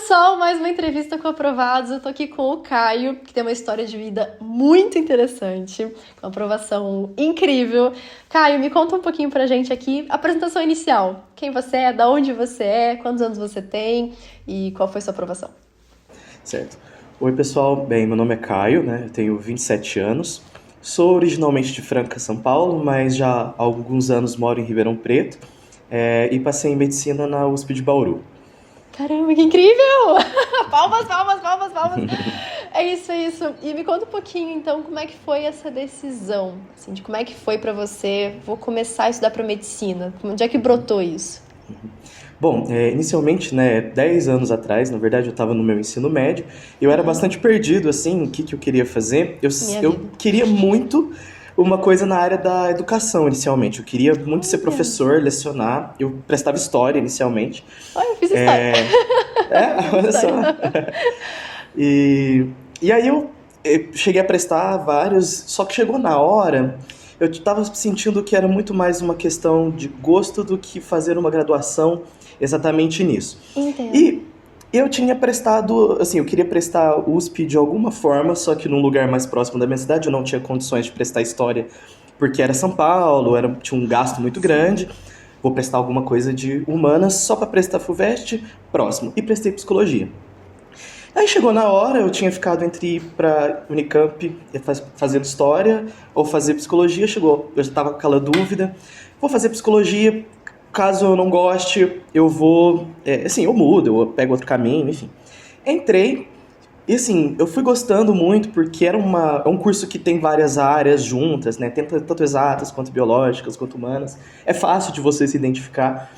pessoal, mais uma entrevista com Aprovados. Eu tô aqui com o Caio, que tem uma história de vida muito interessante, com uma aprovação incrível. Caio, me conta um pouquinho pra gente aqui, a apresentação inicial. Quem você é, da onde você é, quantos anos você tem e qual foi sua aprovação? Certo. Oi, pessoal. Bem, meu nome é Caio, né? Eu tenho 27 anos. Sou originalmente de Franca, São Paulo, mas já há alguns anos moro em Ribeirão Preto e passei em medicina na USP de Bauru. Caramba, que incrível! Palmas, palmas, palmas, palmas. É isso, é isso. E me conta um pouquinho, então, como é que foi essa decisão? Assim, de como é que foi pra você, vou começar a estudar pra medicina? Onde é que brotou isso? Bom, inicialmente, né, 10 anos atrás, na verdade, eu estava no meu ensino médio, eu era bastante perdido, assim, o que eu queria fazer. Eu queria muito uma coisa na área da educação, inicialmente. Eu queria muito ser professor, lecionar. Eu prestava história, inicialmente. Olha, eu fiz história. Olha só. E aí eu cheguei a prestar vários, só que chegou na hora, eu estava sentindo que era muito mais uma questão de gosto do que fazer uma graduação exatamente nisso. Entendo. E eu tinha prestado, assim, eu queria prestar USP de alguma forma, só que num lugar mais próximo da minha cidade. Eu não tinha condições de prestar história porque era São Paulo, tinha um gasto muito grande. Vou prestar alguma coisa de humanas só para prestar FUVEST próximo. E prestei psicologia. Aí chegou na hora, eu tinha ficado entre ir para Unicamp fazendo história ou fazer psicologia. Chegou, eu já estava com aquela dúvida. Vou fazer psicologia. Caso eu não goste, eu vou... assim, eu mudo, eu pego outro caminho, enfim. Entrei e, assim, eu fui gostando muito porque é um curso que tem várias áreas juntas, né? Tem tanto exatas, quanto biológicas, quanto humanas. É fácil de você se identificar.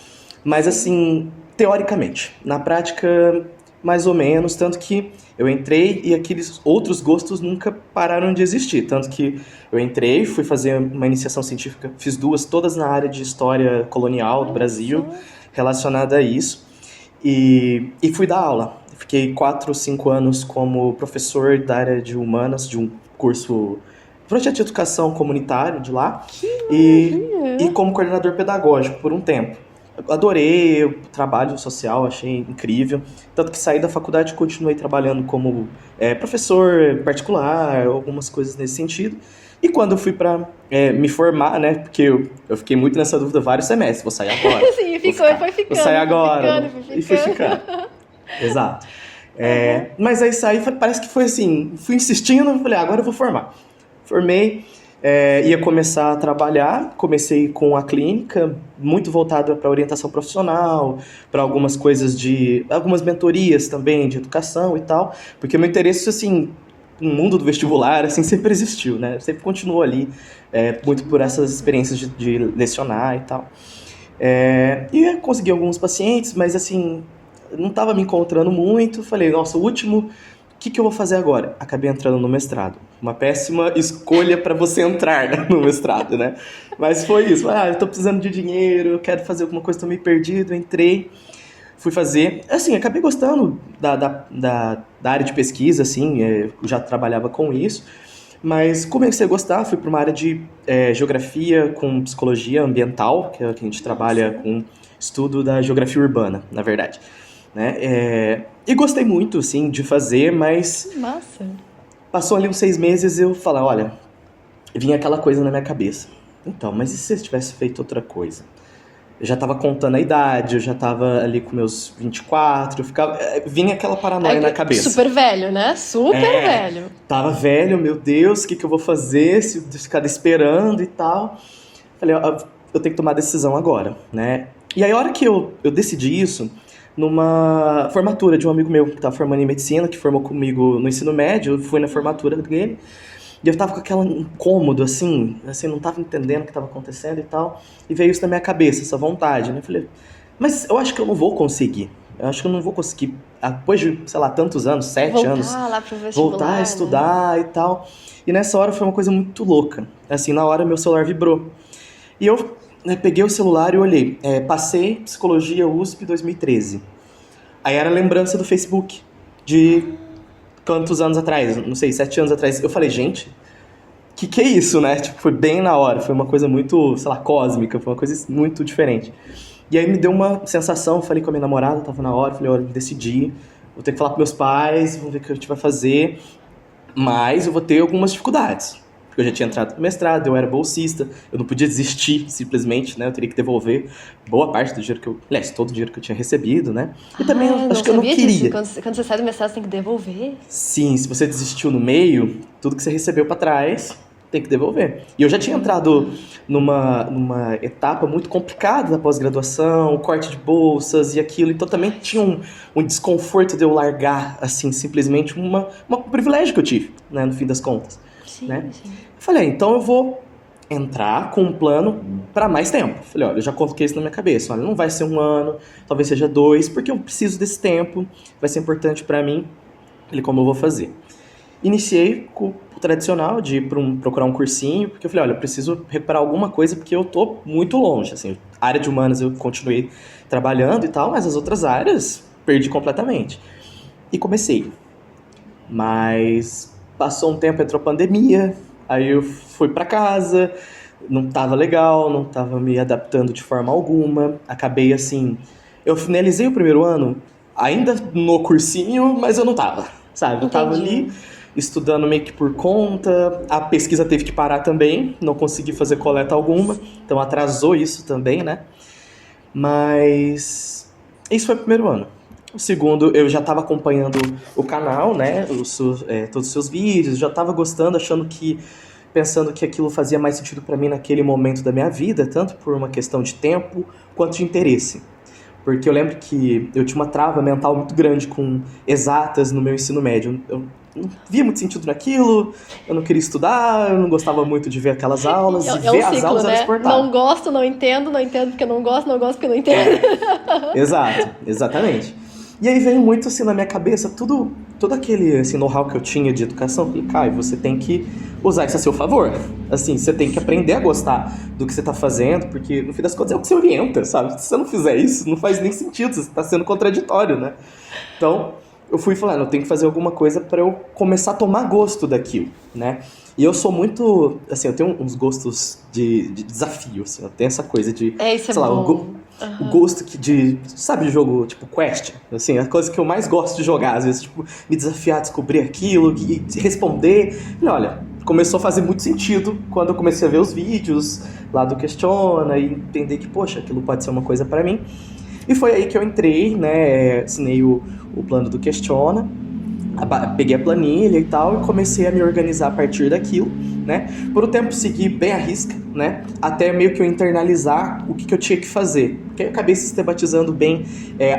Mas, assim, teoricamente. Na prática, mais ou menos. Tanto que eu entrei e aqueles outros gostos nunca pararam de existir. Tanto que eu entrei, fui fazer uma iniciação científica, fiz duas, todas na área de história colonial do Brasil, relacionada a isso. E fui dar aula. Fiquei 4 ou 5 anos como professor da área de humanas, de um curso, projeto de educação comunitário de lá, e como coordenador pedagógico por um tempo. Adorei o trabalho social, achei incrível. Tanto que saí da faculdade e continuei trabalhando como professor particular, algumas coisas nesse sentido. E quando eu fui para me formar, né, porque eu fiquei muito nessa dúvida vários semestres, vou sair agora. Sim, foi ficando. Vou sair agora. Foi E fui ficando. Exato. Mas aí saí, parece que foi assim, fui insistindo, falei, agora eu vou formar. Formei, ia começar a trabalhar, comecei com a clínica, muito voltada para orientação profissional, para algumas coisas algumas mentorias também de educação e tal, porque o meu interesse, assim, no mundo do vestibular, assim, sempre existiu, né? Sempre continuou ali, muito por essas experiências de lecionar e tal. E consegui alguns pacientes, mas assim, não estava me encontrando muito. Falei, nossa, o que eu vou fazer agora? Acabei entrando no mestrado. Uma péssima escolha para você entrar no mestrado, né? Mas foi isso. Eu tô precisando de dinheiro, quero fazer alguma coisa, tô meio perdido. Entrei, fui fazer. Assim, acabei gostando da área de pesquisa, assim, eu já trabalhava com isso. Mas comecei a gostar, fui para uma área de geografia com psicologia ambiental, que é o que a gente trabalha com estudo da geografia urbana, na verdade. Né? E gostei muito, assim, de fazer, mas... Massa! Passou ali uns 6 meses eu falei, olha, vinha aquela coisa na minha cabeça. Então, mas e se eu tivesse feito outra coisa? Eu já tava contando a idade, eu já tava ali com meus 24, vinha aquela paranoia na cabeça. Super velho, né? Super velho. Tava velho, meu Deus, o que eu vou fazer se eu ficar esperando e tal? Falei, eu tenho que tomar a decisão agora, né? E aí, a hora que eu decidi isso, numa formatura de um amigo meu que tava formando em medicina, que formou comigo no ensino médio, eu fui na formatura dele, e eu tava com aquele incômodo, assim, não tava entendendo o que tava acontecendo e tal, e veio isso na minha cabeça, essa vontade, né? Eu falei, mas eu acho que eu não vou conseguir. Eu acho que eu não vou conseguir, depois de, sei lá, tantos anos, 7 anos, lá pro vestibular, voltar a estudar, né? E tal. E nessa hora foi uma coisa muito louca. Assim, na hora meu celular vibrou. E eu peguei o celular e olhei. Passei Psicologia USP 2013. Aí era a lembrança do Facebook, de quantos anos atrás, não sei, 7 anos atrás. Eu falei, gente, que é isso, né? Tipo, foi bem na hora, foi uma coisa muito, sei lá, cósmica, foi uma coisa muito diferente. E aí me deu uma sensação, falei com a minha namorada, tava na hora, falei, olha, decidi, vou ter que falar com meus pais, vamos ver o que a gente vai fazer, mas eu vou ter algumas dificuldades. Porque eu já tinha entrado no mestrado, eu era bolsista, eu não podia desistir simplesmente, né? Eu teria que devolver boa parte do dinheiro aliás, todo o dinheiro que eu tinha recebido, né? E também acho que eu não queria. Quando você sai do mestrado, você tem que devolver? Sim, se você desistiu no meio, tudo que você recebeu pra trás tem que devolver. E eu já tinha entrado numa etapa muito complicada da pós-graduação, corte de bolsas e aquilo, então também tinha um desconforto de eu largar, assim, simplesmente um privilégio que eu tive, né, no fim das contas. Sim, Né? sim. Falei, então eu vou entrar com um plano para mais tempo. Falei, olha, eu já coloquei isso na minha cabeça. Olha, não vai ser 1 ano, talvez seja 2, porque eu preciso desse tempo, vai ser importante para mim. Falei, como eu vou fazer? Iniciei com o tradicional de ir procurar um cursinho, porque eu falei, olha, eu preciso recuperar alguma coisa, porque eu tô muito longe. Assim, a área de humanas eu continuei trabalhando e tal, mas as outras áreas perdi completamente. E comecei. Mas passou um tempo, entrou a pandemia, aí eu fui pra casa, não tava legal, não tava me adaptando de forma alguma. Acabei assim, eu finalizei o primeiro ano ainda no cursinho, mas eu não tava, sabe? Eu tava ali estudando meio que por conta, a pesquisa teve que parar também, não consegui fazer coleta alguma, então atrasou isso também, né? Mas isso foi o primeiro ano. O segundo, eu já estava acompanhando o canal, né? Todos os seus vídeos, já estava gostando, pensando que aquilo fazia mais sentido para mim naquele momento da minha vida, tanto por uma questão de tempo quanto de interesse. Porque eu lembro que eu tinha uma trava mental muito grande com exatas no meu ensino médio. Eu não via muito sentido naquilo, eu não queria estudar, eu não gostava muito de ver aquelas aulas, e ver as aulas era exportar. Não gosto, não entendo porque não gosto, não gosto porque não entendo. Exato, exatamente. E aí veio muito assim na minha cabeça, todo aquele assim, know-how que eu tinha de educação. Eu falei, Caio, você tem que usar isso a seu favor. Assim, você tem que aprender a gostar do que você tá fazendo, porque no fim das contas é o que você orienta, sabe? Se você não fizer isso, não faz nem sentido, você tá sendo contraditório, né? Então, eu fui falando, eu tenho que fazer alguma coisa para eu começar a tomar gosto daquilo, né? E eu sou muito, assim, eu tenho uns gostos de desafio, assim, eu tenho essa coisa de, isso é sei lá, bom. O gosto sabe, jogo tipo Quest? Assim, a coisa que eu mais gosto de jogar, às vezes, tipo, me desafiar a descobrir aquilo e responder. E olha, começou a fazer muito sentido quando eu comecei a ver os vídeos lá do Questiona e entender que, poxa, aquilo pode ser uma coisa pra mim. E foi aí que eu entrei, né, assinei o plano do Questiona, peguei a planilha e tal e comecei a me organizar a partir daquilo, né? Por um tempo segui bem à risca, né? Até meio que eu internalizar o que eu tinha que fazer. Porque eu acabei sistematizando bem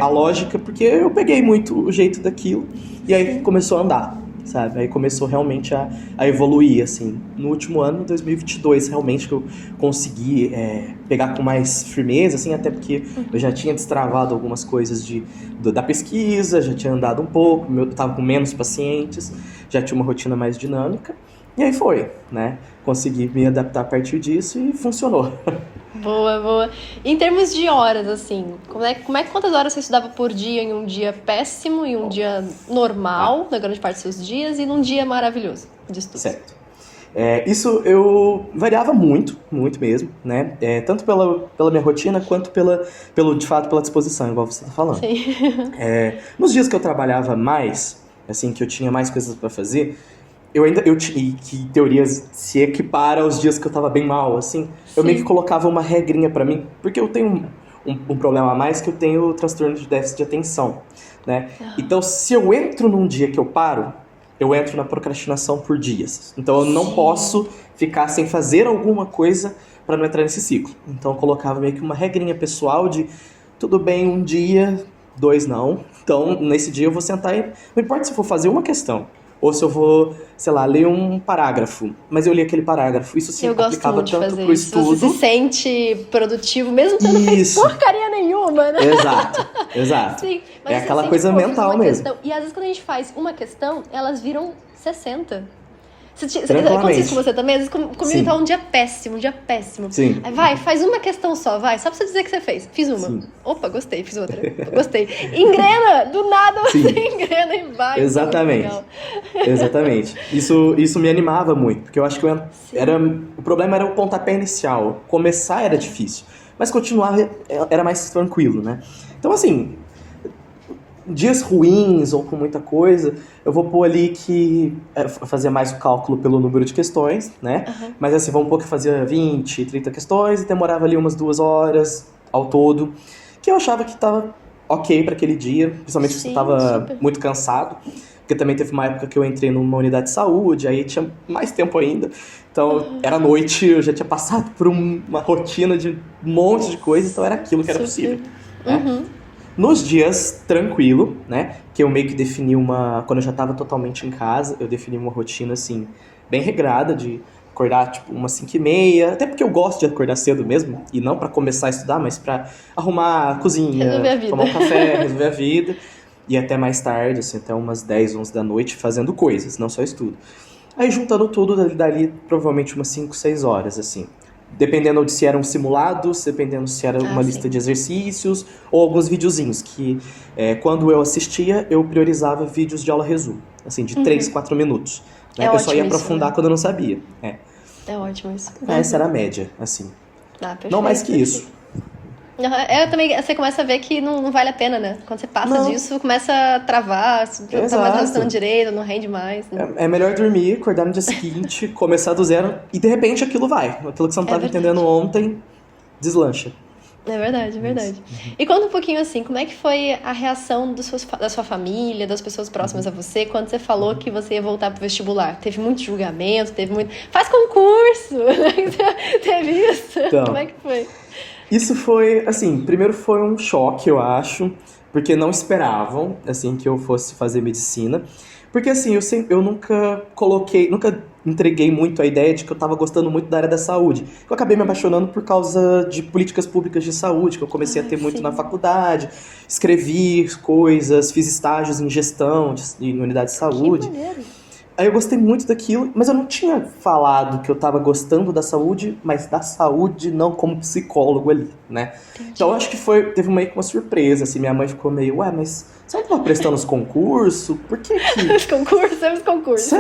a lógica, porque eu peguei muito o jeito daquilo e aí começou a andar, sabe? Aí começou realmente a evoluir, assim. No último ano, 2022, realmente que eu consegui pegar com mais firmeza, assim, até porque eu já tinha destravado algumas coisas da pesquisa, já tinha andado um pouco, eu tava com menos pacientes, já tinha uma rotina mais dinâmica. E aí foi, né? Consegui me adaptar a partir disso e funcionou. Boa, boa. Em termos de horas, assim, quantas horas você estudava por dia em um dia péssimo, em um dia normal, na grande parte dos seus dias, e num dia maravilhoso de estudos? Certo. Isso eu variava muito, muito mesmo, né? Tanto pela minha rotina, quanto de fato, pela disposição, igual você tá falando. Sim. Nos dias que eu trabalhava mais, assim, que eu tinha mais coisas para fazer, e que em teoria se equipara aos dias que eu tava bem mal, assim, eu meio que colocava uma regrinha pra mim, porque eu tenho um problema a mais, que eu tenho transtorno de déficit de atenção, né? Então, se eu entro num dia que eu paro, eu entro na procrastinação por dias. Então, eu não posso ficar sem fazer alguma coisa pra não entrar nesse ciclo. Então, eu colocava meio que uma regrinha pessoal de, tudo bem, um dia, 2 não. Então, nesse dia eu vou sentar e, não importa se eu for fazer uma questão, ou se eu vou, sei lá, ler um parágrafo. Mas eu li aquele parágrafo. Isso sim aplicava tanto pro estudo. Você se sente produtivo, mesmo tendo feito porcaria nenhuma, né? Exato. Sim, mas é aquela coisa mental mesmo. E às vezes quando a gente faz uma questão, elas viram 60. Tranquilamente. Acontece com você também? Às vezes comigo tá um dia péssimo. Sim. Aí faz uma questão só, vai. Só pra você dizer que você fez. Fiz uma. Sim. Opa, gostei, fiz outra. Gostei. Engrena! Do nada você engrena e vai. Exatamente. Isso me animava muito, porque eu acho que o problema era o pontapé inicial. Começar era difícil, mas continuar era mais tranquilo, né? Então, assim, dias ruins ou com muita coisa, eu vou pôr ali que fazer mais o cálculo pelo número de questões, né? Mas assim, vamos pôr que eu fazia 20, 30 questões e demorava ali umas 2 horas ao todo, que eu achava que tava ok para aquele dia, principalmente se eu tava muito cansado, porque também teve uma época que eu entrei numa unidade de saúde, aí tinha mais tempo ainda, então era noite, eu já tinha passado por uma rotina de um monte de coisa, então era aquilo que era possível. Né? Nos dias tranquilo, né, que eu meio que defini quando eu já tava totalmente em casa, eu defini uma rotina, assim, bem regrada, de acordar, tipo, umas 5h30, até porque eu gosto de acordar cedo mesmo, e não pra começar a estudar, mas pra arrumar a cozinha, tomar um café, resolver a vida, e até mais tarde, assim, até umas 10, 11 da noite, fazendo coisas, não só estudo. Aí, juntando tudo, dali provavelmente umas 5, 6 horas, assim. Dependendo de se eram simulados, dependendo se era uma lista de exercícios, ou alguns videozinhos, que quando eu assistia, eu priorizava vídeos de aula resumo, assim, de 3, 4 minutos. Né? Eu só ia aprofundar quando eu não sabia. É ótimo isso. Essa era a média, assim. Perfeito, não mais que isso. Eu também, você começa a ver que não vale a pena, né? Quando você passa disso, começa a travar, não tá mais gastando direito, não rende mais. Né? É melhor dormir, acordar no dia seguinte, começar do zero, e de repente aquilo vai. Aquilo que você não estava entendendo ontem, deslancha. É verdade, é verdade. E conta um pouquinho assim, como é que foi a reação da sua família, das pessoas próximas a você, quando você falou que você ia voltar pro vestibular? Teve muito julgamento, teve muito... Faz concurso! Teve isso? Então, como é que foi? Isso foi, assim, primeiro foi um choque, eu acho, porque não esperavam, assim, que eu fosse fazer medicina. Porque, assim, eu nunca entreguei muito a ideia de que eu tava gostando muito da área da saúde. Eu acabei me apaixonando por causa de políticas públicas de saúde, que eu comecei a ter muito na faculdade. Escrevi coisas, fiz estágios em gestão em unidade de saúde. Que maneiro. Aí eu gostei muito daquilo, mas eu não tinha falado que eu tava gostando da saúde, mas da saúde não como psicólogo ali, né? Entendi. Então eu acho que teve meio que uma surpresa, assim, minha mãe ficou meio, mas você não tava prestando os concursos? Por que que... Os concursos.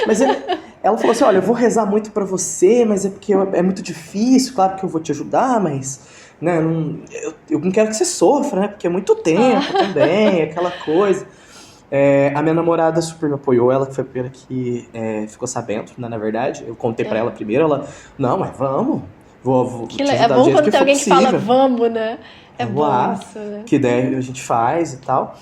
Mas ela falou assim, olha, eu vou rezar muito pra você, mas é porque é muito difícil, claro que eu vou te ajudar, mas... né, eu não quero que você sofra, né? Porque é muito tempo também, aquela coisa... a minha namorada super me apoiou, ela que foi a primeira que ficou sabendo, né, na verdade. Eu contei pra ela primeiro, ela, não, mas vamos, vou te ajudar é bom quando tem alguém possível. Que fala, vamos, né? Vamos bom lá, isso, né? Que ideia a gente faz e tal.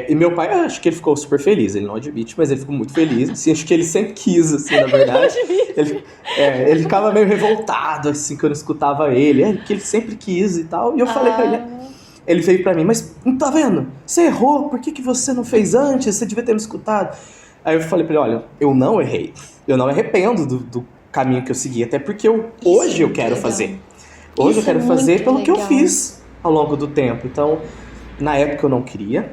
E meu pai, acho que ele ficou super feliz, ele não admite, mas ele ficou muito feliz, assim, acho que ele sempre quis, assim, na verdade. Ele ficava meio revoltado, assim, que eu não escutava ele, porque ele sempre quis e tal, e eu falei pra ele... Ele veio pra mim, mas não tá vendo? Você errou, por que você não fez antes? Você devia ter me escutado. Aí eu falei pra ele, olha, eu não errei. Eu não me arrependo do caminho que eu segui, até porque hoje eu quero fazer. Hoje eu quero fazer pelo que eu fiz ao longo do tempo. Então, na época eu não queria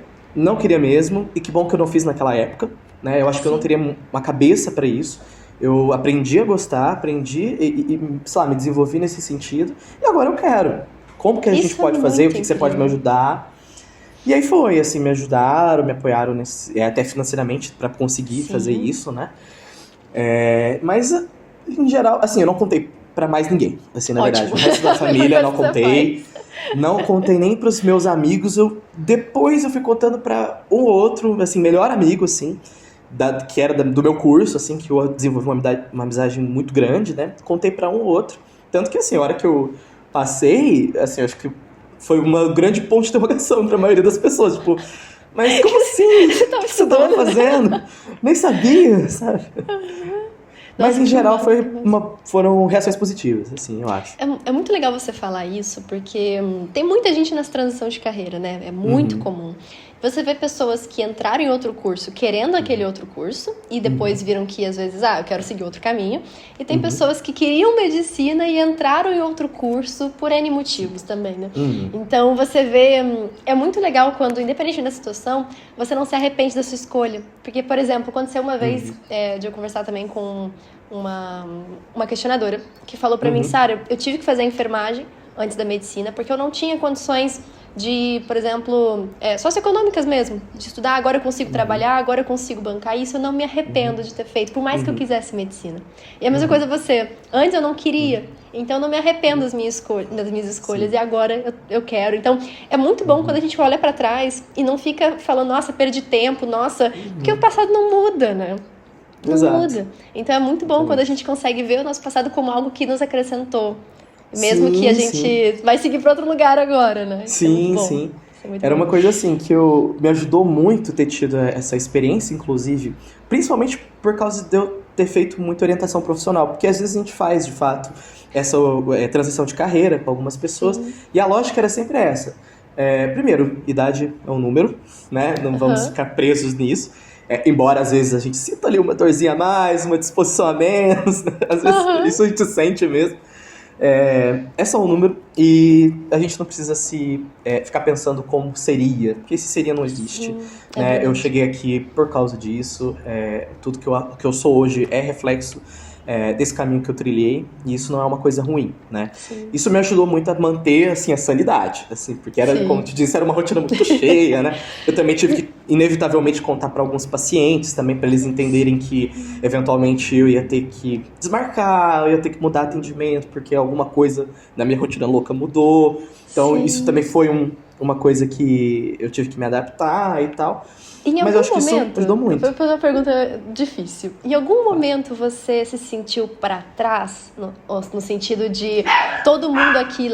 mesmo, e que bom que eu não fiz naquela época, né? Eu acho que eu não teria uma cabeça pra isso. Eu aprendi a gostar, e sei lá, me desenvolvi nesse sentido, e agora eu quero. Como que a gente pode fazer, o que você pode me ajudar. E aí foi, assim, me ajudaram, me apoiaram até financeiramente para conseguir fazer isso, né? Mas, em geral, assim, eu não contei para mais ninguém, assim, na verdade. O resto da família não contei. Não contei nem pros meus amigos. Depois eu fui contando para um ou outro, assim, melhor amigo, assim, que era do meu curso, assim, que eu desenvolvi uma amizade muito grande, né? Contei para um ou outro. Tanto que, assim, a hora que eu passei, assim, acho que foi uma grande ponto de interrogação pra maioria das pessoas, tipo, mas como assim? O que você tava fazendo? Nem sabia, sabe? Mas em geral foram reações positivas, assim, eu acho. É muito legal você falar isso, porque tem muita gente nessa transição de carreira, né? É muito comum. Você vê pessoas que entraram em outro curso querendo aquele outro curso e depois viram que, às vezes, eu quero seguir outro caminho. E tem pessoas que queriam medicina e entraram em outro curso por N motivos também, né? Então, você vê... É muito legal quando, independente da situação, você não se arrepende da sua escolha. Porque, por exemplo, aconteceu uma vez de eu conversar também com uma questionadora que falou pra mim, Sara, eu tive que fazer a enfermagem antes da medicina porque eu não tinha condições de, por exemplo, socioeconômicas mesmo, de estudar, agora eu consigo trabalhar, agora eu consigo bancar isso, eu não me arrependo de ter feito, por mais que eu quisesse medicina. E a mesma coisa você, antes eu não queria, então eu não me arrependo das minhas escolhas, e agora eu quero. Então é muito bom quando a gente olha pra trás e não fica falando, nossa, perdi tempo, nossa, porque o passado não muda, né? Não muda. Então é muito bom quando a gente consegue ver o nosso passado como algo que nos acrescentou. Mesmo que a gente vai seguir para outro lugar agora, né? Sim. Era uma coisa assim que me ajudou muito ter tido essa experiência, inclusive, principalmente por causa de eu ter feito muita orientação profissional, porque às vezes a gente faz, de fato, essa transição de carreira para algumas pessoas, e a lógica era sempre essa. Primeiro, idade é um número, né? Não vamos ficar presos nisso. Embora às vezes a gente sinta ali uma dorzinha a mais, uma disposição a menos, né? Às vezes isso a gente sente mesmo. É só um número e a gente não precisa ficar pensando como seria, porque esse seria não existe. Eu cheguei aqui por causa disso, tudo que eu sou hoje é reflexo desse caminho que eu trilhei, e isso não é uma coisa ruim, né? Isso me ajudou muito a manter, assim, a sanidade, assim, porque era, como eu te disse, era uma rotina muito cheia, né? Eu também tive que, inevitavelmente, contar para alguns pacientes também, para eles entenderem que, eventualmente, eu ia ter que desmarcar, eu ia ter que mudar atendimento, porque alguma coisa na minha rotina louca mudou. Então, isso também foi uma coisa que eu tive que me adaptar e tal. Mas eu acho que isso ajudou muito. Vou fazer uma pergunta difícil. Em algum momento você se sentiu para trás, no sentido de todo mundo aqui,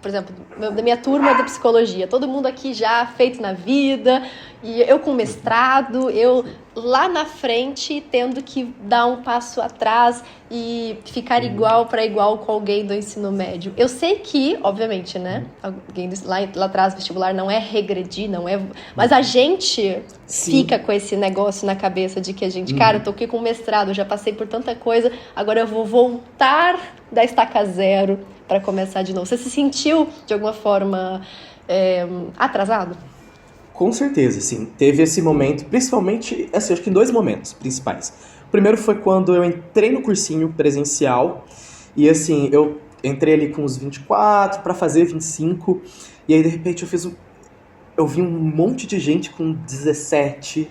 por exemplo, da minha turma da psicologia, todo mundo aqui já feito na vida, e eu com mestrado, eu lá na frente tendo que dar um passo atrás e ficar igual para igual com alguém do ensino médio. Eu sei que, obviamente, né, alguém lá atrás vestibular não é regredir, não é, mas a gente fica com esse negócio na cabeça de que a gente, cara, eu tô aqui com mestrado, eu já passei por tanta coisa, agora eu vou voltar da estaca zero para começar de novo. Você se sentiu de alguma forma atrasado? Com certeza, sim. Teve esse momento, principalmente, assim, acho que em 2 momentos principais. O primeiro foi quando eu entrei no cursinho presencial e, assim, eu entrei ali com uns 24 para fazer 25 e aí, de repente, eu vi um monte de gente com 17,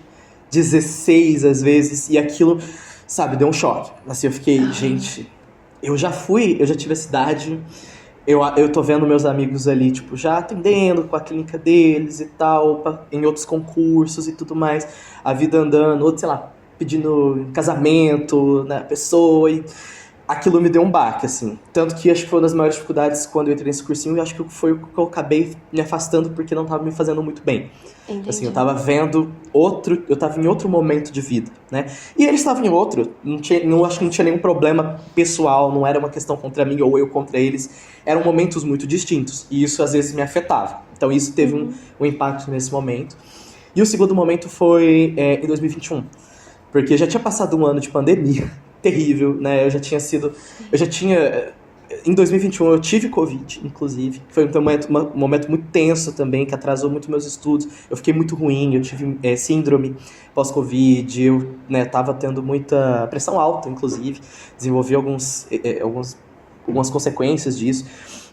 16 às vezes, e aquilo, sabe, deu um choque. Assim, eu fiquei, gente, eu já tive essa idade. Eu tô vendo meus amigos ali, tipo, já atendendo com a clínica deles e tal, em outros concursos e tudo mais, a vida andando, outro, sei lá, pedindo casamento, né, pessoa, e aquilo me deu um baque, assim. Tanto que acho que foi uma das maiores dificuldades quando eu entrei nesse cursinho, e acho que foi o que eu acabei me afastando porque não tava me fazendo muito bem. Entendi. Assim, eu tava vendo eu tava em outro momento de vida, né? E eles estavam em outro, acho que não tinha nenhum problema pessoal, não era uma questão contra mim ou eu contra eles, eram momentos muito distintos, e isso às vezes me afetava. Então isso teve um impacto nesse momento. E o segundo momento foi em 2021, porque já tinha passado um ano de pandemia, terrível, né? Em 2021 eu tive Covid, inclusive. Foi um momento muito tenso também, que atrasou muito meus estudos. Eu fiquei muito ruim, eu tive síndrome pós-Covid, eu tava tendo muita pressão alta, inclusive. Desenvolvi algumas consequências disso.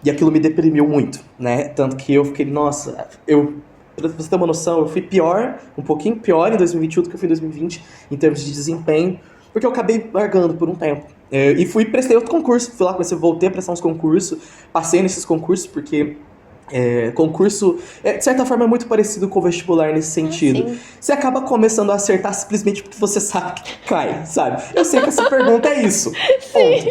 E aquilo me deprimiu muito, né? Tanto que eu fiquei, nossa, pra você ter uma noção, eu fui um pouquinho pior em 2021 do que eu fui em 2020, em termos de desempenho, porque eu acabei largando por um tempo. E prestei outro concurso, fui lá, voltei a prestar uns concursos, passei nesses concursos, porque concurso, de certa forma, é muito parecido com o vestibular nesse sentido. Sim. Você acaba começando a acertar simplesmente porque você sabe que cai, sabe? Eu sei que essa pergunta é isso. Ponto.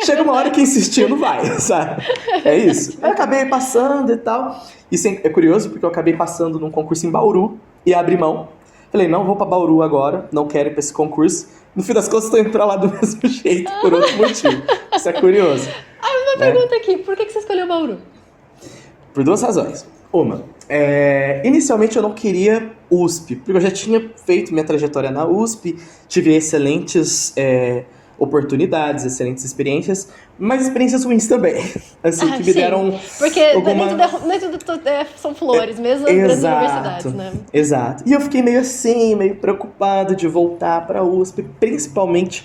Chega uma hora que insistir não vai, sabe? É isso. Aí eu acabei passando e tal. E é curioso, porque eu acabei passando num concurso em Bauru e abri mão. Falei, não vou pra Bauru agora, não quero ir pra esse concurso. No fim das contas, tô indo pra lá do mesmo jeito, por outro motivo. Isso é curioso. Uma pergunta aqui, por que você escolheu Bauru? Por 2 razões. Uma, inicialmente eu não queria USP, porque eu já tinha feito minha trajetória na USP, tive excelentes oportunidades, excelentes experiências, mas experiências ruins também, assim, que me deram porque nem tudo são flores, mesmo as grandes universidades, né? Exato. E eu fiquei meio preocupado de voltar para a USP, principalmente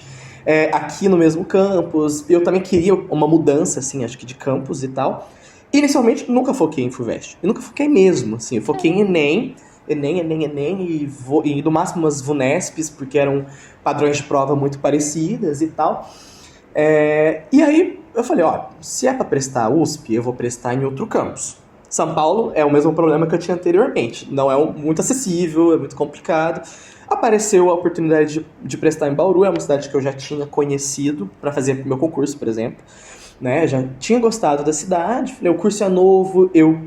aqui no mesmo campus. Eu também queria uma mudança, assim, acho que de campus e tal. Inicialmente, nunca foquei em FUVEST. Eu nunca foquei mesmo, assim. Eu foquei em Enem e no máximo umas VUNESPs, porque eram padrões de prova muito parecidas e tal. E aí eu falei, ó, se é pra prestar USP, eu vou prestar em outro campus. São Paulo é o mesmo problema que eu tinha anteriormente. Não é muito acessível, é muito complicado. Apareceu a oportunidade de prestar em Bauru, é uma cidade que eu já tinha conhecido para fazer meu concurso, por exemplo. Né? Já tinha gostado da cidade, falei, o curso é novo, eu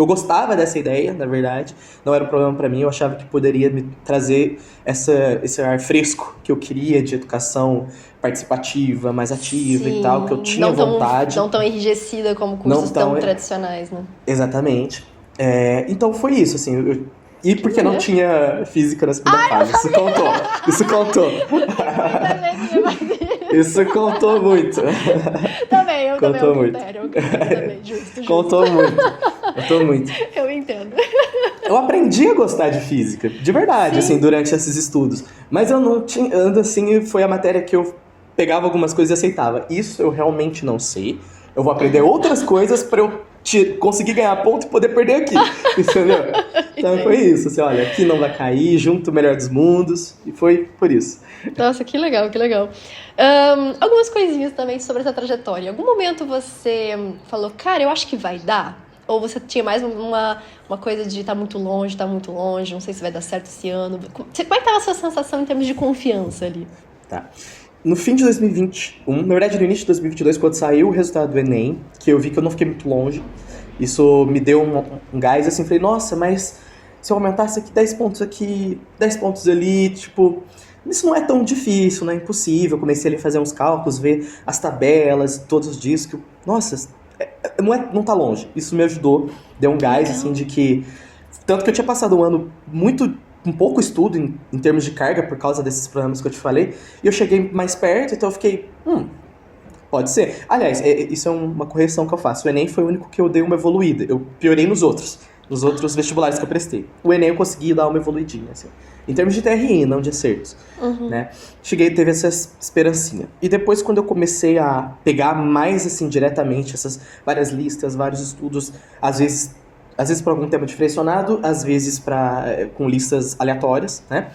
gostava dessa ideia, na verdade, não era um problema para mim, eu achava que poderia me trazer esse ar fresco que eu queria de educação participativa, mais ativa e tal, que eu tinha vontade. Não tão enrijecida como cursos tão tradicionais, né? Exatamente. Então foi isso, assim, e porque não tinha física na segunda fase, isso contou. Isso contou muito. Também, eu contou também muito. Também, justo. Contou muito. Eu entendo. Eu aprendi a gostar de física, de verdade, assim, durante esses estudos. Mas eu não tinha, assim, foi a matéria que eu pegava algumas coisas e aceitava. Isso eu realmente não sei. Eu vou aprender outras coisas pra eu conseguir ganhar ponto e poder perder aqui, entendeu? Então foi isso, assim, olha, aqui não vai cair, junto o melhor dos mundos, e foi por isso. Nossa, que legal, que legal. Algumas coisinhas também sobre essa trajetória. Em algum momento você falou, cara, eu acho que vai dar? Ou você tinha mais uma coisa de tá muito longe, não sei se vai dar certo esse ano. Como é que tava a sua sensação em termos de confiança ali? Tá. No fim de 2021, na verdade no início de 2022, quando saiu o resultado do Enem, que eu vi que eu não fiquei muito longe, isso me deu um gás, assim, falei, nossa, mas se eu aumentasse aqui, 10 pontos ali, tipo, isso não é tão difícil, não é impossível. Eu comecei ali a fazer uns cálculos, ver as tabelas, todos os dias, que, nossa, não tá longe. Isso me ajudou, deu um gás, assim, de que, tanto que eu tinha passado um ano com pouco estudo em termos de carga por causa desses problemas que eu te falei, e eu cheguei mais perto, então eu fiquei, pode ser. Aliás, isso é uma correção que eu faço. O Enem foi o único que eu dei uma evoluída. Eu piorei nos outros vestibulares que eu prestei. O Enem eu consegui dar uma evoluidinha, assim. Em termos de TRI, não de acertos. Né? Teve essa esperancinha. E depois, quando eu comecei a pegar mais, assim, diretamente essas várias listas, vários estudos, às vezes por algum tema diferenciado, às vezes com listas aleatórias, né?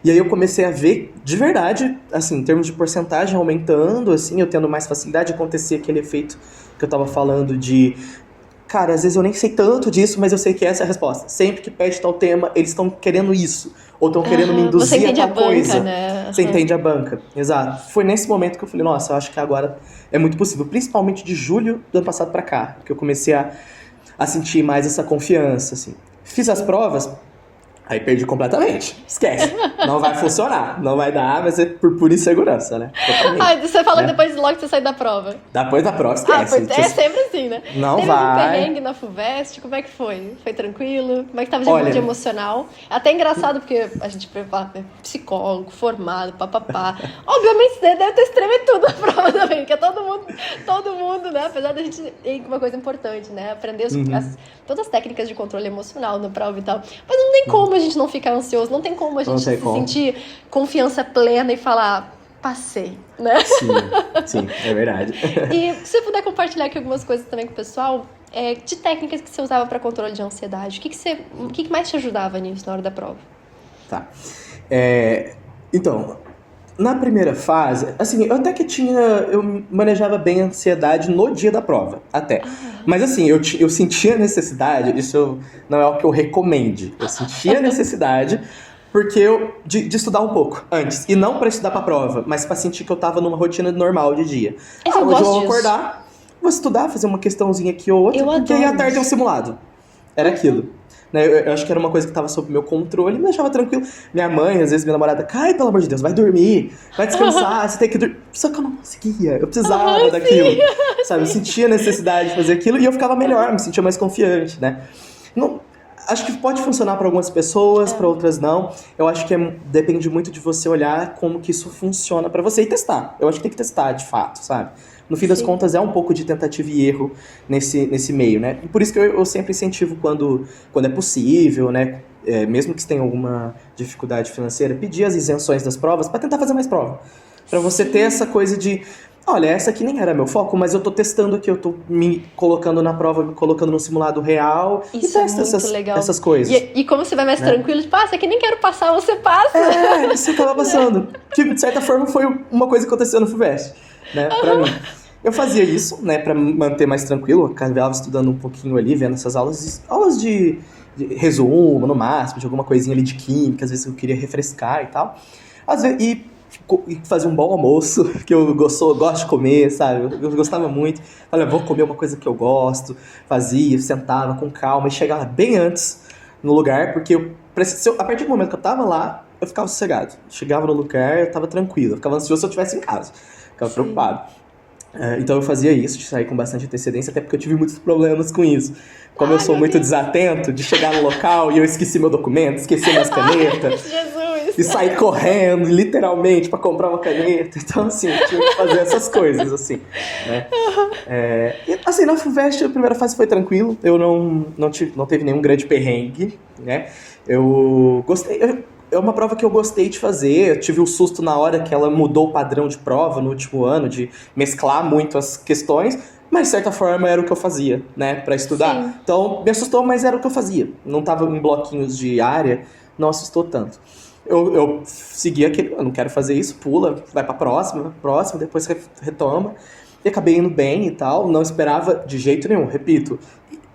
E aí eu comecei a ver, de verdade, assim, em termos de porcentagem aumentando, assim, eu tendo mais facilidade de acontecer aquele efeito que eu tava falando de... Cara, às vezes eu nem sei tanto disso, mas eu sei que essa é a resposta. Sempre que pede tal tema, eles estão querendo isso. Ou estão querendo me induzir a tal coisa. Né? Você entende a banca. Exato. Foi nesse momento que eu falei, nossa, eu acho que agora é muito possível. Principalmente de julho do ano passado pra cá. Que eu comecei a sentir mais essa confiança, assim. Fiz as provas, aí perdi completamente. Esquece. Não vai funcionar. Não vai dar, mas é por pura insegurança, né? Totalmente, você falou depois logo que você sai da prova. Depois da prova, esquece. É sempre assim, né? Não Teve vai. um perrengue na FUVEST, como é que foi? Foi tranquilo? Como é que tava de emocional? É até engraçado, porque a gente prepara psicólogo, formado, papapá. Obviamente, você deve ter escrevido tudo na prova também, porque todo mundo, né? Apesar da gente ir com uma coisa importante, né? Aprender todas as técnicas de controle emocional na prova e tal. Mas não tem como a gente não ficar ansioso, não tem como a gente sentir confiança plena e falar, passei, né? Sim, é verdade. E se você puder compartilhar aqui algumas coisas também com o pessoal, de técnicas que você usava para controle de ansiedade, o que mais te ajudava nisso na hora da prova? Tá. Então, na primeira fase, assim, eu manejava bem a ansiedade no dia da prova, até. Mas assim, eu sentia necessidade, isso não é o que eu recomende, eu sentia necessidade porque de estudar um pouco antes, e não para estudar pra prova, mas pra sentir que eu tava numa rotina normal de dia. Hoje eu vou acordar, vou estudar, fazer uma questãozinha aqui ou outra, porque aí à tarde é um simulado. Era aquilo. Né? Eu acho que era uma coisa que tava sob meu controle, me deixava tranquilo. Minha mãe, às vezes minha namorada, Kai, pelo amor de Deus, vai dormir, vai descansar, você tem que dormir. Só que eu não conseguia, eu precisava daquilo, sabe? Eu sentia a necessidade de fazer aquilo e eu ficava melhor, me sentia mais confiante, né? Não, acho que pode funcionar para algumas pessoas, para outras não. Eu acho que depende muito de você olhar como que isso funciona para você e testar. Eu acho que tem que testar, de fato, sabe? No fim das contas, é um pouco de tentativa e erro nesse meio, né? E por isso que eu sempre incentivo quando é possível, né? Mesmo que você tenha alguma dificuldade financeira, pedir as isenções das provas para tentar fazer mais prova. Para você ter essa coisa de, olha, essa aqui nem era meu foco, mas eu tô testando aqui, eu tô me colocando na prova, me colocando no simulado real. Isso e é testa muito legal. essas coisas. E como você vai mais né? tranquilo, tipo, essa aqui nem quero passar, você passa. Isso acaba passando. Tipo, de certa forma, foi uma coisa que aconteceu no FUVEST, né, pra mim. Eu fazia isso, né, pra me manter mais tranquilo. Eu acabava estudando um pouquinho ali, vendo essas aulas de resumo, no máximo, de alguma coisinha ali de química, às vezes eu queria refrescar e tal. Às vezes, e fazer um bom almoço, que eu gosto de comer, sabe? Eu gostava muito. Olha, vou comer uma coisa que eu gosto. Fazia, sentava com calma e chegava bem antes no lugar, porque a partir do momento que eu tava lá, eu ficava sossegado. Chegava no lugar, eu tava tranquilo. Eu ficava ansioso se eu estivesse em casa. Ficava preocupado. Então eu fazia isso, de sair com bastante antecedência, até porque eu tive muitos problemas com isso. Como eu sou muito desatento, de chegar no local e eu esqueci meu documento, esqueci minhas canetas. Jesus! E sair correndo, literalmente, pra comprar uma caneta. Então, assim, eu tinha que fazer essas coisas, assim, né? E, assim, na FUVEST, a primeira fase foi tranquilo. Eu não teve nenhum grande perrengue, né? Eu gostei... É uma prova que eu gostei de fazer. Eu tive um susto na hora que ela mudou o padrão de prova no último ano, de mesclar muito as questões, mas de certa forma era o que eu fazia, né, pra estudar. Sim. Então me assustou, mas era o que eu fazia. Não tava em bloquinhos de área, não assustou tanto. Eu segui aquele, eu não quero fazer isso, pula, vai pra próxima, depois retoma. E acabei indo bem e tal, não esperava de jeito nenhum, repito.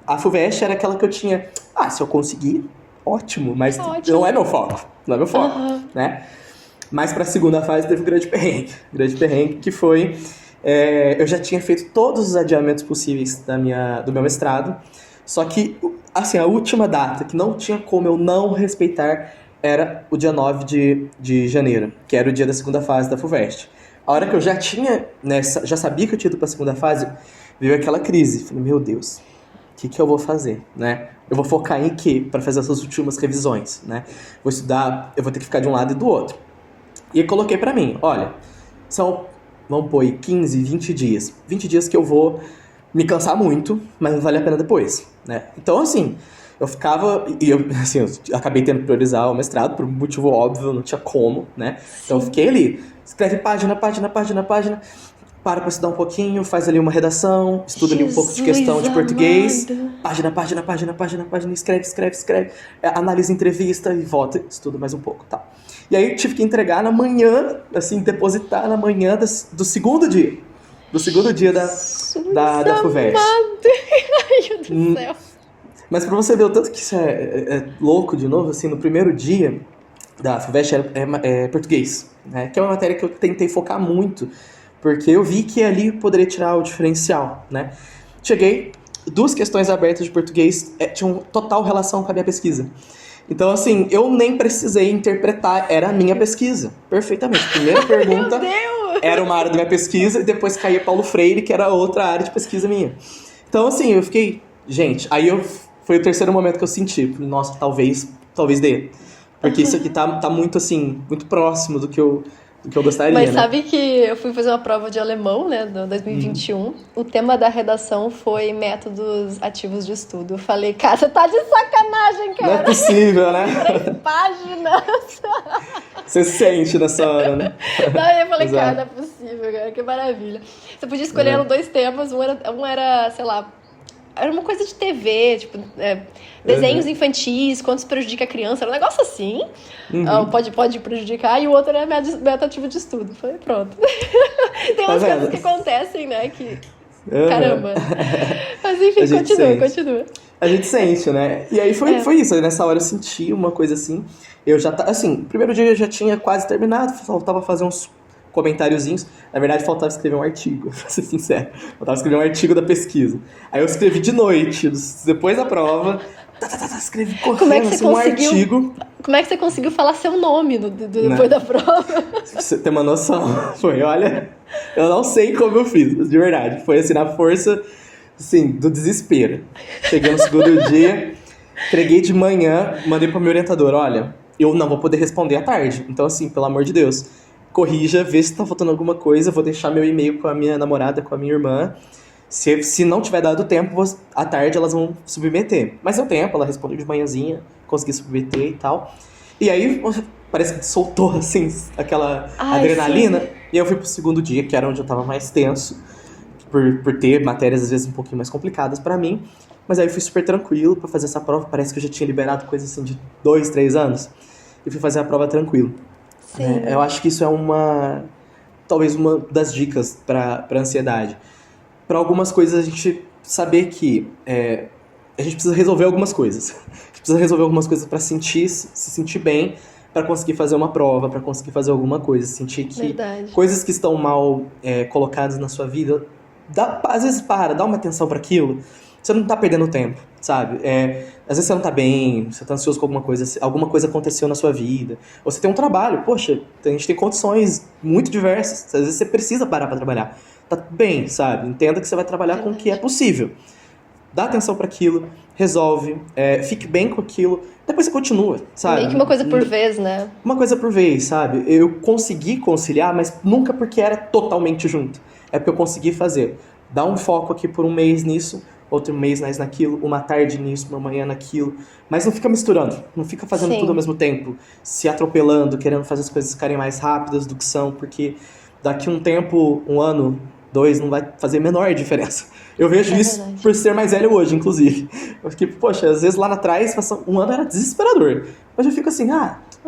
A FUVEST era aquela que eu tinha, se eu conseguir, ótimo, mas não é meu foco. Não é meu foco, né? Mas pra segunda fase teve um grande perrengue. Grande perrengue que foi... eu já tinha feito todos os adiamentos possíveis do meu mestrado. Só que, assim, a última data que não tinha como eu não respeitar era o dia 9 de janeiro, que era o dia da segunda fase da FUVEST. A hora que eu já tinha, né, já sabia que eu tinha ido pra segunda fase, veio aquela crise. Falei, meu Deus, o que eu vou fazer, né? Eu vou focar em quê para fazer essas últimas revisões, né? Vou estudar, eu vou ter que ficar de um lado e do outro. E eu coloquei pra mim, olha, vamos pôr aí 15, 20 dias. 20 dias que eu vou me cansar muito, mas não vale a pena depois, né? Então, assim, eu ficava... E eu acabei tendo que priorizar o mestrado por um motivo óbvio, não tinha como, né? Então eu fiquei ali, escreve página, para estudar um pouquinho, faz ali uma redação, estuda ali um pouco de questão de português, página, escreve, analisa entrevista e volta, estuda mais um pouco, tá? E aí eu tive que entregar na manhã, assim, depositar na manhã do segundo dia. Do segundo dia da FUVEST. Ai, meu Deus do céu. Mas pra você ver o tanto que isso é louco de novo, assim, no primeiro dia da FUVEST é português, né? Que é uma matéria que eu tentei focar muito, porque eu vi que ali poderia tirar o diferencial, né? Cheguei, 2 questões abertas de português tinham total relação com a minha pesquisa. Então, assim, eu nem precisei interpretar, era a minha pesquisa, perfeitamente. Primeira pergunta era uma área da minha pesquisa, e depois caía Paulo Freire, que era outra área de pesquisa minha. Então, assim, eu fiquei... Gente, foi o terceiro momento que eu senti. Nossa, talvez dê. Porque isso aqui tá muito, assim, muito próximo do que eu gostaria, Mas né? sabe que eu fui fazer uma prova de alemão, né, no 2021. O tema da redação foi métodos ativos de estudo. Eu falei, cara, você tá de sacanagem, cara. Não é possível, né? 3 páginas. Você sente nessa hora, né? Daí eu falei, Exato. cara, não é possível, cara, que maravilha. Você podia escolher 2 temas, um era, sei lá, era uma coisa de TV, tipo, desenhos infantis, quanto isso prejudica a criança, era um negócio assim, pode prejudicar, e o outro era método ativo de estudo. Falei, pronto. Tem umas coisas que acontecem, né, que... Caramba. Mas enfim, continua. A gente sente, né? E aí foi isso. Aí nessa hora eu senti uma coisa assim. Eu já assim, primeiro dia eu já tinha quase terminado, faltava fazer uns comentáriozinhos. Na verdade, faltava escrever um artigo, pra ser sincero. Faltava escrever um artigo da pesquisa. Aí eu escrevi de noite, depois da prova. Escrevi correndo assim, um artigo. Como é que você conseguiu falar seu nome depois da prova? Pra você ter uma noção. Olha, eu não sei como eu fiz, de verdade. Foi assim, na força, assim, do desespero. Cheguei no segundo dia, entreguei de manhã, mandei pra minha orientadora, olha, eu não vou poder responder à tarde. Então, assim, pelo amor de Deus, corrija, vê se tá faltando alguma coisa, vou deixar meu e-mail com a minha namorada, com a minha irmã. Se não tiver dado tempo, à tarde elas vão submeter. Mas deu tempo, ela respondeu de manhãzinha, consegui submeter e tal. E aí, parece que soltou, assim, aquela adrenalina. Sim. E aí eu fui pro segundo dia, que era onde eu tava mais tenso, por ter matérias às vezes um pouquinho mais complicadas pra mim. Mas aí eu fui super tranquilo pra fazer essa prova. Parece que eu já tinha liberado coisa assim de 2, 3 anos. E fui fazer a prova tranquilo. Sim. Eu acho que isso é talvez uma das dicas pra ansiedade. Para algumas coisas a gente saber que a gente precisa resolver algumas coisas. A gente precisa resolver algumas coisas para se sentir bem, para conseguir fazer uma prova, para conseguir fazer alguma coisa. Sentir que Verdade. coisas que estão mal colocadas na sua vida, às vezes dá uma atenção para aquilo. Você não tá perdendo tempo, sabe? Às vezes você não tá bem, você tá ansioso com alguma coisa aconteceu na sua vida. Ou você tem um trabalho, poxa, a gente tem condições muito diversas. Às vezes você precisa parar para trabalhar. Tá bem, sabe? Entenda que você vai trabalhar com o que é possível. Dá atenção para aquilo, resolve, fique bem com aquilo, depois você continua, sabe? Meio que uma coisa por vez, né? Uma coisa por vez, sabe? Eu consegui conciliar, mas nunca porque era totalmente junto. É porque eu consegui fazer. Dar um foco aqui por um mês nisso, outro mês mais naquilo, uma tarde nisso, uma manhã naquilo. Mas não fica misturando, não fica fazendo Sim. tudo ao mesmo tempo, se atropelando, querendo fazer as coisas ficarem mais rápidas do que são, porque daqui um tempo, 1 ano, 2, não vai fazer a menor diferença. Eu vejo isso verdade. por ser mais velho hoje, inclusive. Eu fiquei, poxa, às vezes lá atrás, 1 ano era desesperador. Hoje eu fico assim,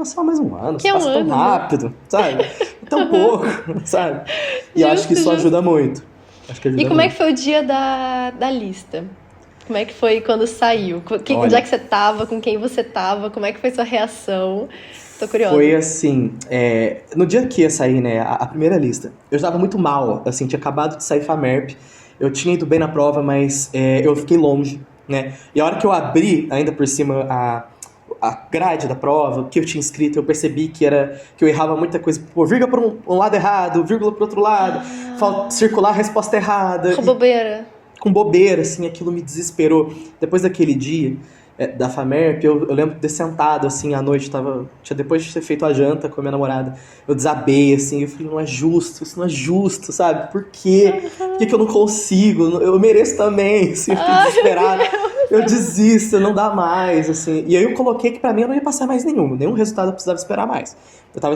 só mais 1 ano, Que é um passa tão ano, né? rápido, sabe? Tão pouco, sabe? E eu acho que isso Justo. ajuda muito. Acho que ajuda E como é muito. que foi o dia da lista? Como é que foi quando saiu? Onde Olha. é que você tava? Com quem você tava? Como é que foi sua reação? Tô curiosa. Foi assim, no dia que ia sair, né, a primeira lista, eu estava muito mal, assim, tinha acabado de sair FAMERP, eu tinha ido bem na prova, mas eu fiquei longe, né, e a hora que eu abri, ainda por cima, a grade da prova, o que eu tinha escrito, eu percebi que eu errava muita coisa, vírgula por um lado errado, vírgula por outro lado, circular a resposta errada. Com bobeira. Com bobeira, assim, aquilo me desesperou. Depois daquele dia da FAMERP, eu lembro de ter sentado, assim, à noite, depois de ter feito a janta com a minha namorada, eu desabei, assim, eu falei, não é justo, isso não é justo, sabe? Por quê? Por que eu não consigo? Eu mereço também, assim, eu fiquei desesperado. Eu desisto, não dá mais, assim. E aí eu coloquei que pra mim eu não ia passar mais nenhum resultado eu precisava esperar mais. Eu tava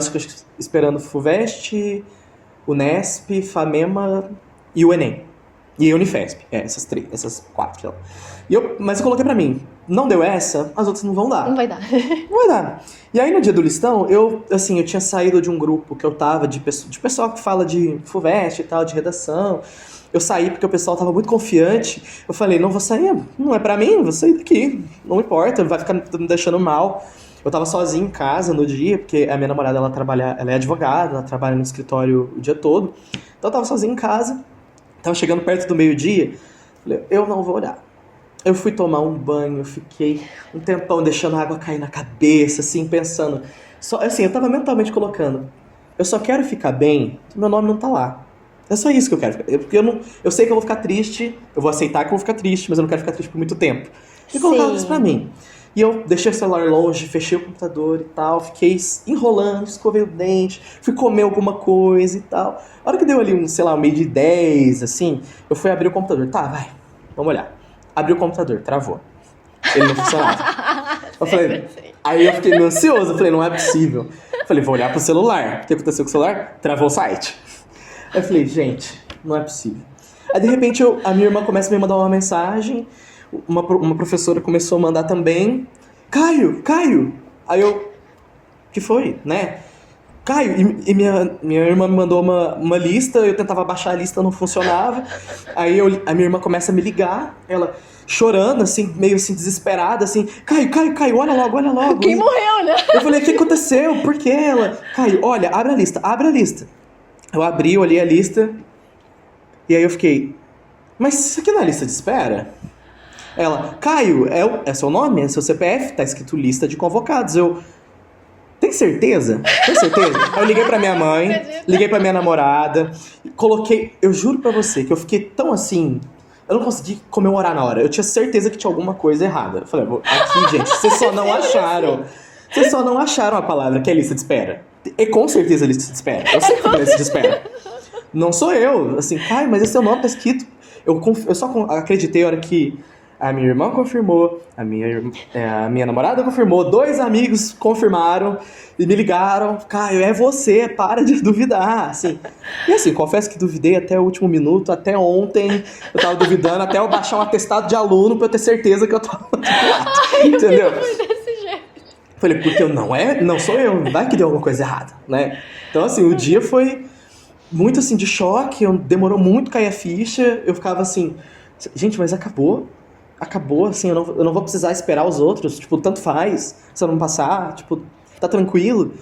esperando o FUVEST, o Unesp, FAMEMA e o Enem. E a Unifesp, essas 4. Mas eu coloquei pra mim, não deu essa, as outras não vão dar. Não vai dar. Não vai dar. E aí no dia do listão, eu tinha saído de um grupo que eu tava, de pessoal que fala de FUVEST e tal, de redação. Eu saí porque o pessoal tava muito confiante. Eu falei, não vou sair, não é pra mim, vou sair daqui. Não importa, vai ficar me deixando mal. Eu tava sozinho em casa no dia, porque a minha namorada, ela é advogada, ela trabalha no escritório o dia todo. Então eu tava sozinho em casa. Tava chegando perto do meio-dia, falei, eu não vou olhar. Eu fui tomar um banho, fiquei um tempão deixando a água cair na cabeça, assim, pensando. Eu tava mentalmente colocando, eu só quero ficar bem, meu nome não tá lá. É só isso que eu quero. Porque eu sei que eu vou ficar triste, eu vou aceitar que eu vou ficar triste, mas eu não quero ficar triste por muito tempo. E colocava isso pra mim. E eu deixei o celular longe, fechei o computador e tal, fiquei enrolando, escovei o dente, fui comer alguma coisa e tal. A hora que deu ali, um meio de 10, assim, eu fui abrir o computador. Tá, vai, vamos olhar. Abri o computador, travou. Ele não funcionava. Aí eu fiquei meio ansioso, eu falei, não é possível. Eu falei, vou olhar pro celular. O que aconteceu com o celular? Travou o site. Aí eu falei, gente, não é possível. Aí de repente a minha irmã começa a me mandar uma mensagem. Uma professora começou a mandar também. Caio! Aí eu... que foi, né? Caio! E minha irmã me mandou uma lista, eu tentava baixar a lista, não funcionava. Aí a minha irmã começa a me ligar, ela chorando, assim, meio assim, desesperada, assim. Caio, olha logo. Quem morreu, né? Eu falei, o que aconteceu? Por que ela? Caio, olha, abre a lista. Eu olhei a lista, e aí eu fiquei... mas isso aqui não é lista de espera? Ela, Caio, é seu nome? É seu CPF? Tá escrito lista de convocados. Tem certeza? Aí eu liguei pra minha mãe, liguei pra minha namorada, coloquei... eu juro pra você que eu fiquei tão assim... eu não consegui comemorar na hora. Eu tinha certeza que tinha alguma coisa errada. Eu falei, aqui, gente, vocês só não acharam. Vocês só não acharam a palavra que é lista de espera. É com certeza lista de espera. Eu sei que é lista de espera. Não sou eu. Assim, Caio, mas esse é o nome, tá escrito... Eu só acreditei a hora que a minha irmã confirmou, a minha namorada confirmou, 2 amigos confirmaram e me ligaram, Caio, é você, para de duvidar, assim. E assim, confesso que duvidei até o último minuto, até ontem eu tava duvidando, até eu baixar um atestado de aluno pra eu ter certeza que eu tava entendeu? Desse jeito. Falei, porque não sou eu, vai que deu alguma coisa errada, né? Então assim, o dia foi muito assim de choque, demorou muito cair a ficha, eu ficava assim, gente, mas acabou, assim, eu não vou precisar esperar os outros, tipo, tanto faz, se eu não passar, tipo, tá tranquilo.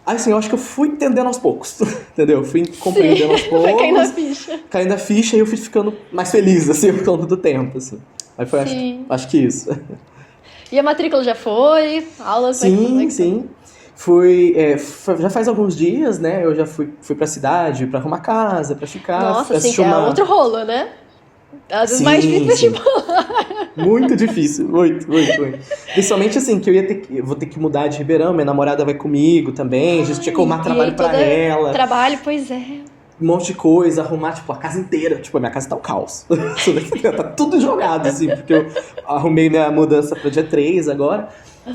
Aí, assim, eu acho que eu fui entendendo aos poucos, entendeu? Eu fui compreendendo aos poucos. Foi caindo a ficha. Caindo a ficha e eu fui ficando mais feliz, assim, ao longo do tempo, assim. Aí foi, acho que isso. E a matrícula já foi? Aulas? Sim. Já faz alguns dias, né? Eu já fui pra cidade pra arrumar casa, pra ficar. Nossa, assim, que é outro rolo, né? Às vezes mais difícil vestibular. Muito difícil, muito. Principalmente assim, que eu vou ter que mudar de Ribeirão, minha namorada vai comigo também, a gente tinha que arrumar trabalho pra ela. Trabalho, pois é. Um monte de coisa, arrumar, tipo, a casa inteira. Tipo, a minha casa tá um caos. Tá tudo jogado, assim, porque eu arrumei minha mudança pro dia 3 agora.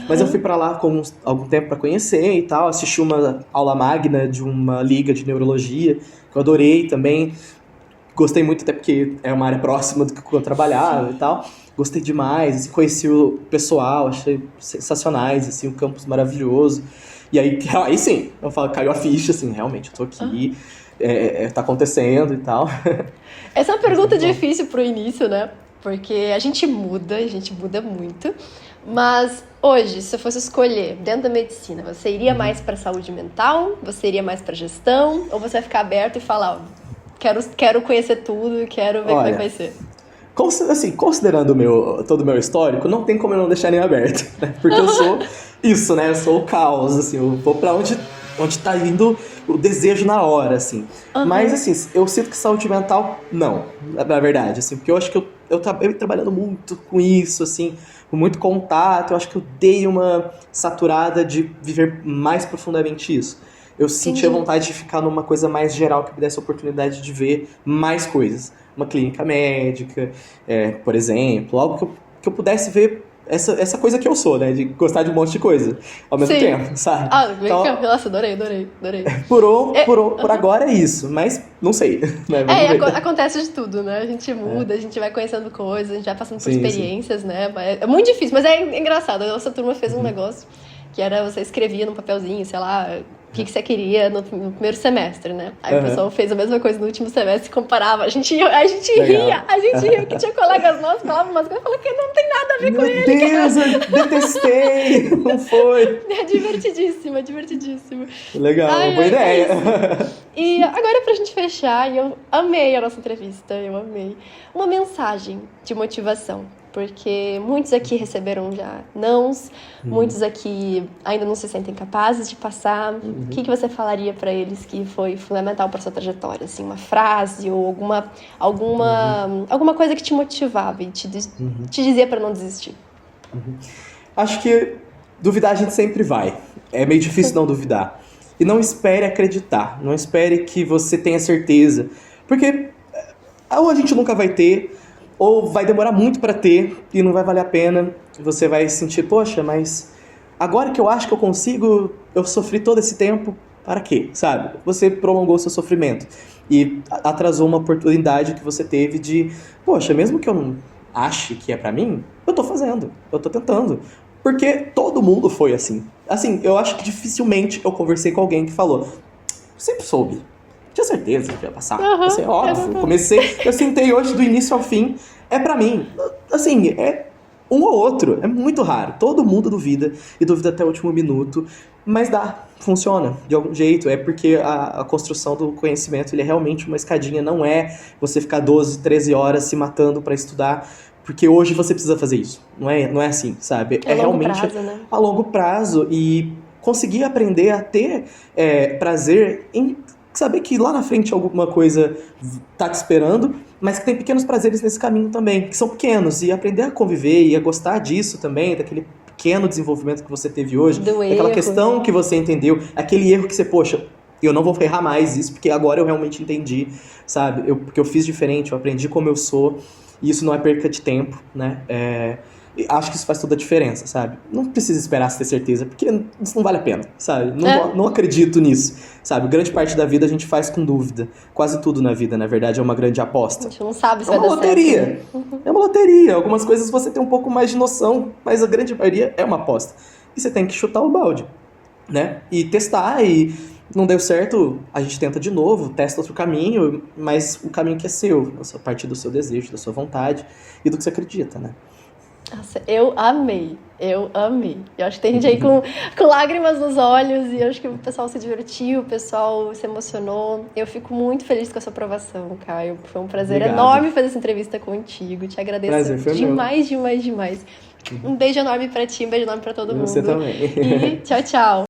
Mas eu fui pra lá com algum tempo pra conhecer e tal, assisti uma aula magna de uma liga de neurologia, que eu adorei também. Gostei muito, até porque é uma área próxima do que eu trabalhava e tal. Gostei demais, assim, conheci o pessoal, achei sensacionais, assim, um campus maravilhoso. E aí sim, eu falo, caiu a ficha, assim, realmente, eu tô aqui, tá acontecendo e tal. Essa é uma pergunta difícil pro início, né? Porque a gente muda muito. Mas hoje, se eu fosse escolher dentro da medicina, você iria mais pra saúde mental? Você iria mais pra gestão? Ou você vai ficar aberto e falar, quero conhecer tudo, quero ver como é que vai ser? Assim, considerando todo o meu histórico, não tem como eu não deixar nem aberto, né? Porque eu sou isso, né? Eu sou o caos, assim, eu vou pra onde tá indo o desejo na hora, assim. Mas, assim, eu sinto que saúde mental, não, na verdade, assim, porque eu acho que eu trabalhando muito com isso, assim, com muito contato, eu acho que eu dei uma saturada de viver mais profundamente isso. Eu sentia vontade de ficar numa coisa mais geral que me desse a oportunidade de ver mais coisas. Uma clínica médica, por exemplo, algo que eu pudesse ver essa coisa que eu sou, né? De gostar de um monte de coisa ao mesmo tempo, sabe? Então, nossa, adorei. Por agora é isso, mas não sei. Né? Acontece de tudo, né? A gente muda, a gente vai conhecendo coisas, a gente vai passando por experiências, né? É muito difícil, mas é engraçado. A nossa turma fez um negócio que era, você escrevia num papelzinho, sei lá, o que você queria no primeiro semestre, né? Aí o pessoal fez a mesma coisa no último semestre e comparava. A gente ria, que tinha colegas nossos que falavam umas coisas e falavam que não tem nada a ver com ele. Meu Deus, eu detestei! Não foi! É divertidíssimo. Legal, boa ideia. E agora pra gente fechar, eu amei a nossa entrevista, uma mensagem de motivação. Porque muitos aqui receberam já nãos, muitos aqui ainda não se sentem capazes de passar. O que você falaria para eles que foi fundamental para sua trajetória? Assim, uma frase ou alguma coisa que te motivava e te dizia para não desistir? Acho que duvidar a gente sempre vai. É meio difícil não duvidar. E não espere acreditar. Não espere que você tenha certeza. Porque ou a gente nunca vai ter, ou vai demorar muito para ter e não vai valer a pena. Você vai sentir, poxa, mas agora que eu acho que eu consigo, eu sofri todo esse tempo, para quê, sabe? Você prolongou seu sofrimento e atrasou uma oportunidade que você teve de, poxa, mesmo que eu não ache que é pra mim, eu tô fazendo, eu tô tentando. Porque todo mundo foi assim. Assim, eu acho que dificilmente eu conversei com alguém que falou, sempre soube. Tinha certeza que ia passar. Assim, óbvio. Eu sentei hoje do início ao fim. É pra mim. Assim, é um ou outro. É muito raro. Todo mundo duvida. E duvida até o último minuto. Mas funciona de algum jeito. É porque a construção do conhecimento, ele é realmente uma escadinha. Não é você ficar 12, 13 horas se matando pra estudar. Porque hoje você precisa fazer isso. Não é assim, sabe? É realmente prazo, né? A longo prazo. E conseguir aprender a ter prazer em saber que lá na frente alguma coisa tá te esperando, mas que tem pequenos prazeres nesse caminho também, que são pequenos, e aprender a conviver e a gostar disso também, daquele pequeno desenvolvimento que você teve hoje, daquela questão que você entendeu, aquele erro que você, poxa, eu não vou errar mais isso, porque agora eu realmente entendi, sabe? Porque eu fiz diferente, eu aprendi como eu sou, E isso não é perca de tempo, né? E acho que isso faz toda a diferença, sabe? Não precisa esperar ter certeza, porque isso não vale a pena, sabe? Não acredito nisso, sabe? Grande parte da vida a gente faz com dúvida. Quase tudo na vida, na verdade, é uma grande aposta. A gente não sabe se É vai uma dar loteria. certo. É uma loteria. Algumas coisas você tem um pouco mais de noção, mas a grande maioria é uma aposta. E você tem que chutar o balde, né? E testar, e não deu certo, a gente tenta de novo, testa outro caminho, mas o caminho que é seu, a partir do seu desejo, da sua vontade e do que você acredita, né? Nossa, eu amei. Eu acho que tem gente aí com lágrimas nos olhos e eu acho que o pessoal se divertiu, o pessoal se emocionou. Eu fico muito feliz com a sua aprovação, Caio. Foi um prazer enorme fazer essa entrevista contigo. Te agradeço demais. Um beijo enorme pra ti, um beijo enorme pra todo mundo. Você também. E tchau, tchau.